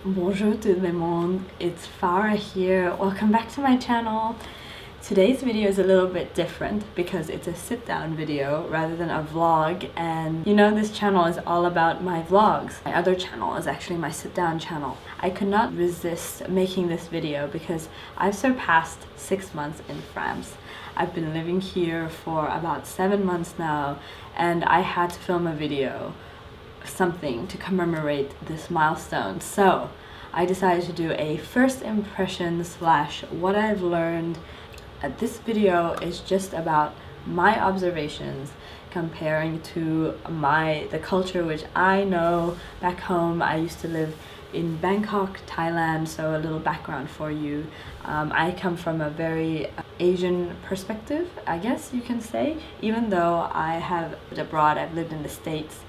Bonjour tout le monde, it's Farah here. Welcome back to my channel. Today's video is a little bit different because it's a sit-down video rather than a vlog, and you know this channel is all about my vlogs. My other channel is actually my sit-down channel. I could not resist making this video because I've surpassed 6 months in France. I've been living here for about 7 months now, and I had to film a video, something to commemorate this milestone. So I decided to do a first impression / what I've learned. This video is just about my observations comparing to the culture which I know back home. I used to live in Bangkok, Thailand, so a little background for you. I come from a very Asian perspective, I guess you can say, even though I have lived abroad, I've lived in the States,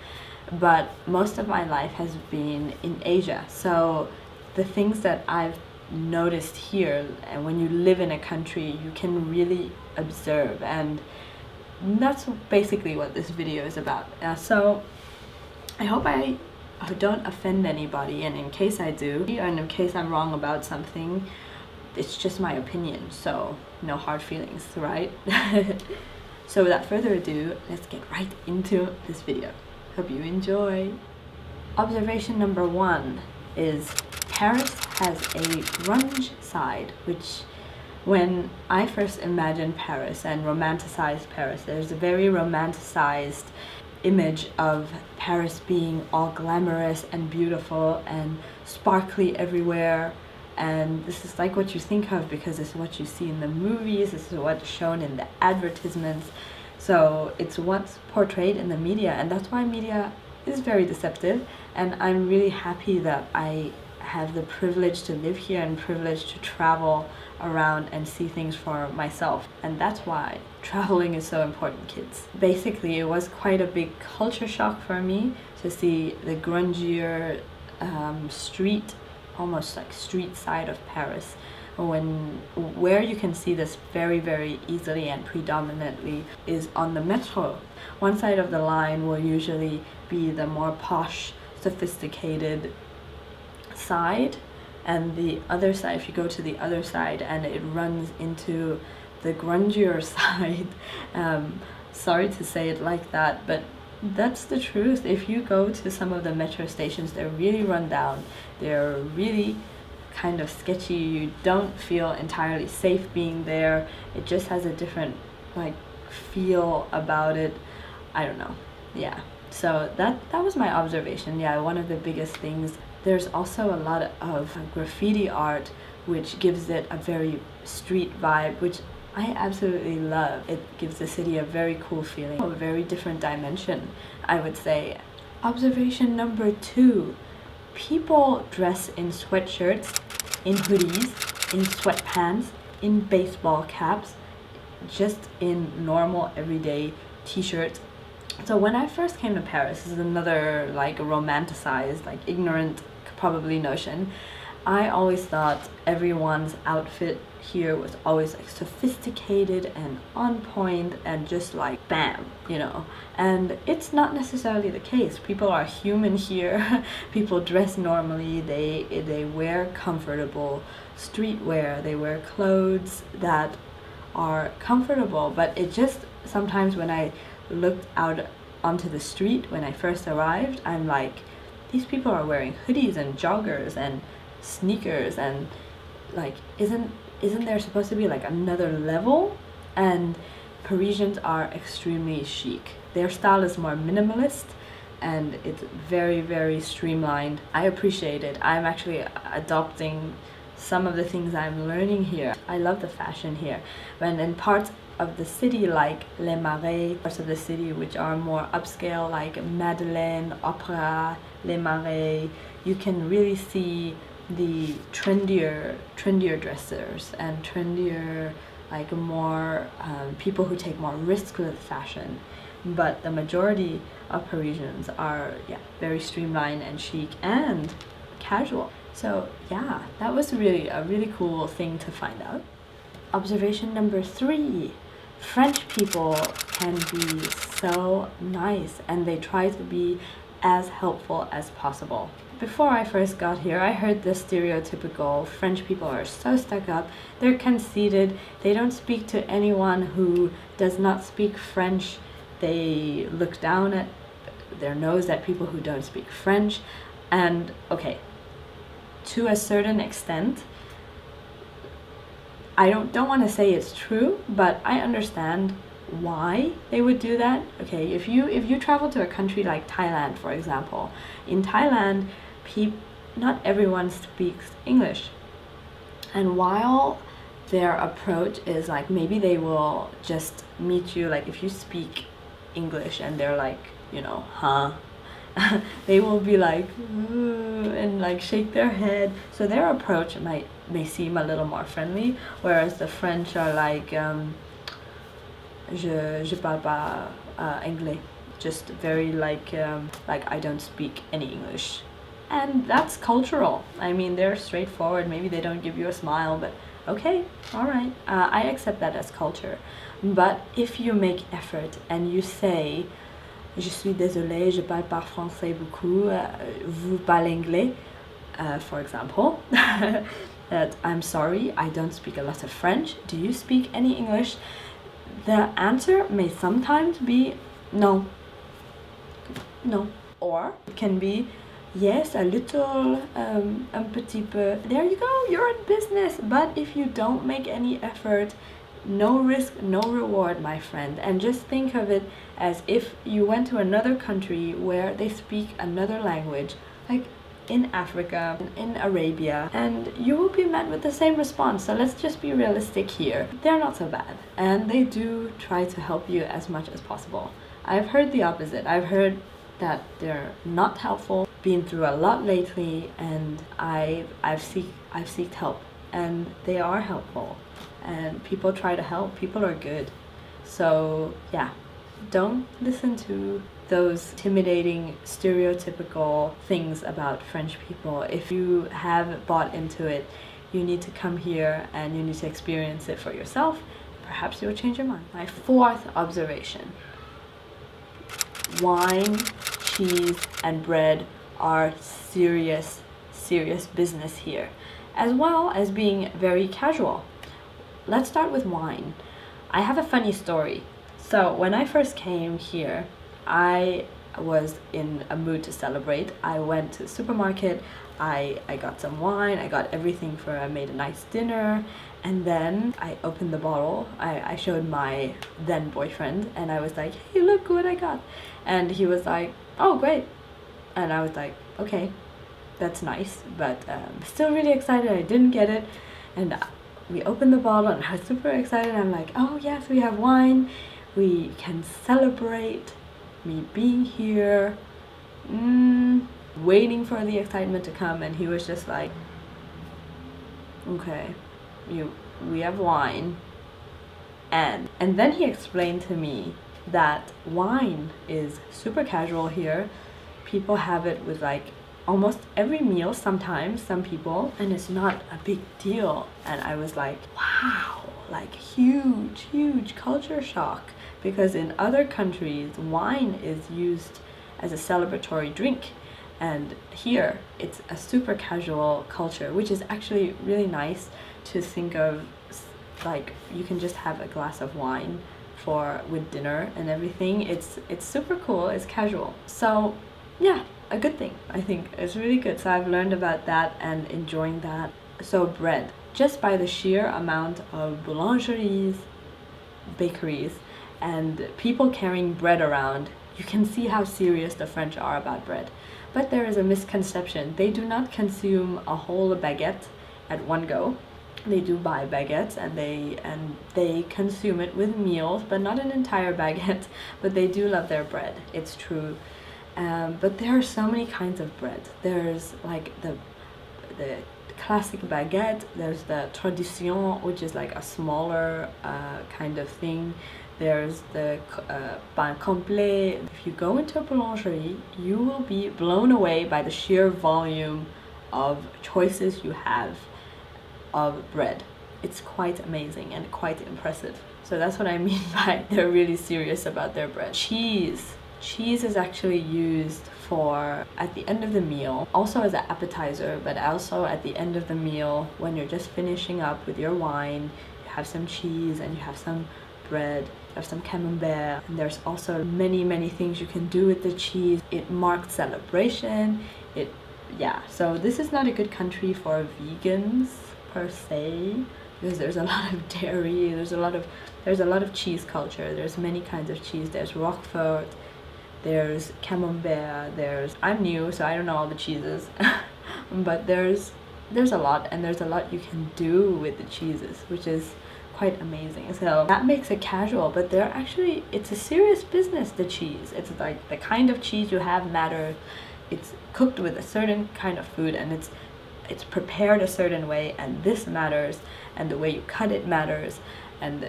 but most of my life has been in Asia. So the things that I've noticed here, and when you live in a country, you can really observe, and that's basically what this video is about. So I hope I don't offend anybody, and in case I do, and in case I'm wrong about something, it's just my opinion, so no hard feelings, right? So without further ado, let's get right into this video. Hope you enjoy. Observation number 1 is Paris has a grunge side, which when I first imagined Paris and romanticized Paris, there's a very romanticized image of Paris being all glamorous and beautiful and sparkly everywhere. And this is like what you think of because this is what you see in the movies, this is what's shown in the advertisements. So it's what's portrayed in the media, and that's why media is very deceptive. And I'm really happy that I have the privilege to live here and privilege to travel around and see things for myself. And that's why traveling is so important, kids. Basically, it was quite a big culture shock for me to see the grungier street, almost like street side of Paris, where you can see this very, very easily and predominantly is on the metro. One side of the line will usually be the more posh, sophisticated side, and the other side, if you go to the other side and it runs into the grungier side, sorry to say it like that, but that's the truth. If you go to some of the metro stations, they're really run down, they're really kind of sketchy, you don't feel entirely safe being there. It just has a different like feel about it. I don't know. Yeah, so that was my observation. Yeah, one of the biggest things. There's also a lot of graffiti art which gives it a very street vibe, which I absolutely love. It gives the city a very cool feeling, a very different dimension, I would say. Observation number 2. People dress in sweatshirts, in hoodies, in sweatpants, in baseball caps, just in normal everyday t-shirts. So when I first came to Paris, this is another like romanticized, like ignorant probably notion, I always thought everyone's outfit here was always like sophisticated and on point and just like bam, you know. And it's not necessarily the case. People are human here. People dress normally, they wear comfortable streetwear, they wear clothes that are comfortable. But it just sometimes when I looked out onto the street when I first arrived, I'm like, these people are wearing hoodies and joggers and sneakers, and like isn't there supposed to be like another level? And Parisians are extremely chic. Their style is more minimalist and it's very, very streamlined. I appreciate it. I'm actually adopting some of the things I'm learning here. I love the fashion here. And in parts of the city like Les Marais, parts of the city which are more upscale like Madeleine, Opera, Les Marais, you can really see the trendier dressers and trendier, like more people who take more risks with fashion. But the majority of Parisians are very streamlined and chic and casual. So yeah, that was really a really cool thing to find out. Observation number 3. French people can be so nice and they try to be as helpful as possible. before I first got here, I heard the stereotypical French people are so stuck up, they're conceited, they don't speak to anyone who does not speak French, they look down at their nose at people who don't speak French. And okay, to a certain extent, I don't want to say it's true, but I understand why they would do that. Okay, if you travel to a country like Thailand, for example, in Thailand, not everyone speaks English, and while their approach is like, maybe they will just meet you, like if you speak English and they're like, you know, huh, they will be like, ooh, and like shake their head. So their approach may seem a little more friendly, whereas the French are like, je parle pas anglais, just very like I don't speak any English. And that's cultural. I mean, they're straightforward. Maybe they don't give you a smile, but okay, all right, I accept that as culture. But if you make effort and you say, je suis désolée, je parle pas français beaucoup, vous parlez anglais, for example, that I'm sorry, I don't speak a lot of French, do you speak any English? The answer may sometimes be no. No. Or it can be yes, a little, un petit peu. There you go, you're in business. But if you don't make any effort, no risk, no reward, my friend. And just think of it as if you went to another country where they speak another language, like in Africa, in Arabia, and you will be met with the same response. So let's just be realistic here. They're not so bad, and they do try to help you as much as possible. I've heard the opposite. I've heard that they're not helpful, been through a lot lately, and I've seeked help, and they are helpful, and people try to help. People are good. So yeah, don't listen to those intimidating, stereotypical things about French people. If you have bought into it, you need to come here and you need to experience it for yourself. Perhaps you'll change your mind. My fourth observation: wine, cheese, and bread are serious business here, as well as being very casual. Let's start with wine. I have a funny story. So when I first came here, I was in a mood to celebrate. I went to the supermarket, I got some wine, I got everything I made a nice dinner, and then I opened the bottle. I showed my then boyfriend, and I was like, hey, look what I got. And he was like, oh, great. And I was like, okay, that's nice, but still really excited I didn't get it. And we opened the bottle and I was super excited. I'm like, oh yes, we have wine. We can celebrate me being here, waiting for the excitement to come. And he was just like, okay, we have wine. And then he explained to me that wine is super casual here. People have it with like almost every meal, sometimes, some people, and it's not a big deal. And I was like, wow, like huge culture shock, because in other countries wine is used as a celebratory drink, and here it's a super casual culture, which is actually really nice to think of. Like, you can just have a glass of wine with dinner and everything. It's super cool, it's casual. So yeah, a good thing. I think it's really good. So I've learned about that and enjoying that. So bread, just by the sheer amount of boulangeries, bakeries, and people carrying bread around, you can see how serious the French are about bread. But there is a misconception. They do not consume a whole baguette at one go. They do buy baguettes and they consume it with meals, but not an entire baguette. But they do love their bread, it's true. But there are so many kinds of bread. There's like the classic baguette, there's the tradition, which is like a smaller kind of thing. There's the pain complet. If you go into a boulangerie, you will be blown away by the sheer volume of choices you have of bread. It's quite amazing and quite impressive. So that's what I mean by they're really serious about their bread. Cheese. Cheese is actually used for at the end of the meal, also as an appetizer, but also at the end of the meal when you're just finishing up with your wine. You have some cheese and you have some bread, you have some camembert, and there's also many things you can do with the cheese. It marks celebration. So this is not a good country for vegans per se, because there's a lot of dairy, there's a lot of cheese culture. There's many kinds of cheese. There's Roquefort, there's camembert, I'm new, so I don't know all the cheeses, but there's a lot, and there's a lot you can do with the cheeses, which is quite amazing. So that makes it casual, but it's a serious business, the cheese. It's like the kind of cheese you have matters. It's cooked with a certain kind of food, and it's prepared a certain way, and this matters, and the way you cut it matters, and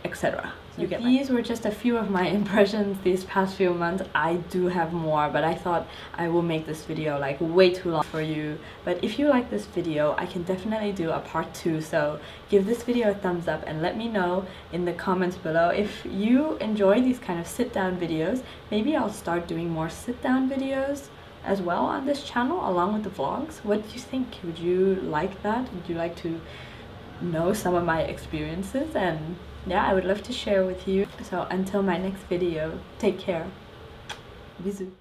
etc. These were just a few of my impressions these past few months. I do have more, but I thought I will make this video like way too long for you. But if you like this video, I can definitely do a part 2, so give this video a thumbs up and let me know in the comments below if you enjoy these kind of sit-down videos. Maybe I'll start doing more sit-down videos as well on this channel along with the vlogs. What do you think? Would you like that? Would you like to know some of my experiences? And yeah, I would love to share with you. So until my next video, take care. Bisous.